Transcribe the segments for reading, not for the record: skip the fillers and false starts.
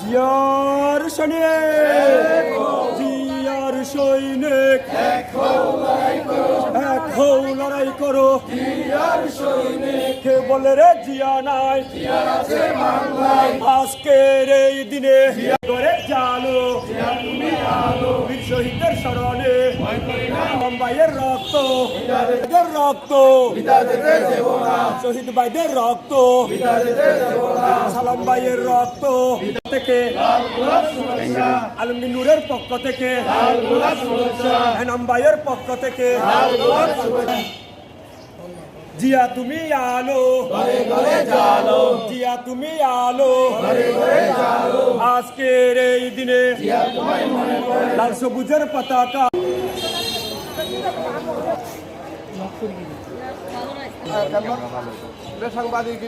জিয়ার সৈনিক, জিয়ার সৈনিক, এক হও লড়াই করো। কে বলে রে জিয়া নাই, আজকের এই দিনে করে জালো বীর শহীদের স্মরণে মুম্বাইয়ের রক্ত, রক্ত শহীদ ভাইদের রক্ত, সালাম ভাইয়ের রক্ত থেকে আলমগীর নূরের পক্ষ থেকে, এনাম ভাইয়ের পক্ষ থেকে জিয়া তুমি আলো, জিয়া তুমি আলো, আজকের এই দিনে লাল সবুজের পতাকা। সাংবাদিক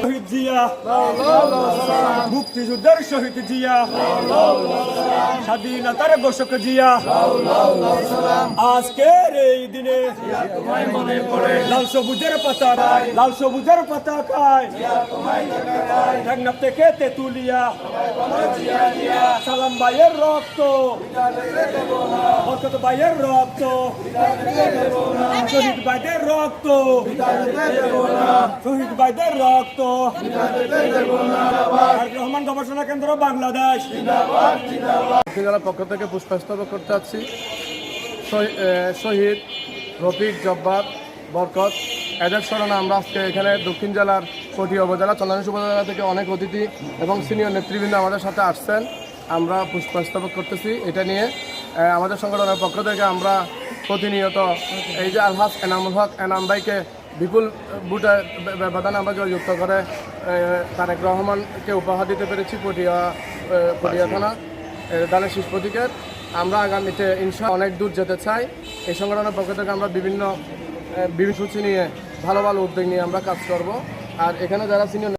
শহীদ জিয়া, মুক্তিযুদ্ধের শহীদ জিয়া, স্বাধীনতার ঘোষক জিয়া, আজকের এই দিনে লাল সবুজের পতাকায়, লাল সবুজের পতাকায় টেকনাফ থেকে তেতুলিয়া সালাম ভাইয়ের রক্ত, বরকত ভাইয়ের রক্ত, শহীদ ভাইদের রক্ত, শহীদ ভাইদের রক্ত। রহমান গবেষণা কেন্দ্র বাংলাদেশ জেলার পক্ষ থেকে পুষ্পস্তবক করতে যাচ্ছি শহীদ রফিক, জব্বার, বরকত, এদের স্মরণে আমরা আজকে এখানে দক্ষিণ জেলার কটিয়া উপজেলা, চন্দ্রনাশ উপজেলা থেকে অনেক অতিথি এবং সিনিয়র নেতৃবৃন্দ আমাদের সাথে আসছেন। আমরা পুষ্পস্তবক করতেছি। এটা নিয়ে আমাদের সংগঠনের পক্ষ থেকে আমরা প্রতিনিয়ত এই যে আলহাজ এনামুল হক এনাম ভাইকে বিপুল ভোটের ব্যবধানে আমরা জয়যুক্ত করে তারেক রহমানকে উপহার দিতে পেরেছি পটিয়া থানা দানের শীষ প্রতীকের। আমরা আগামীতে ইনশাআল্লাহ অনেক দূর যেতে চাই। এই সংগঠনের পক্ষ থেকে আমরা বিভিন্ন সূচি নিয়ে ভালো ভালো উদ্যোগ নিয়ে আমরা কাজ করব। আর এখানে যারা সিনিয়র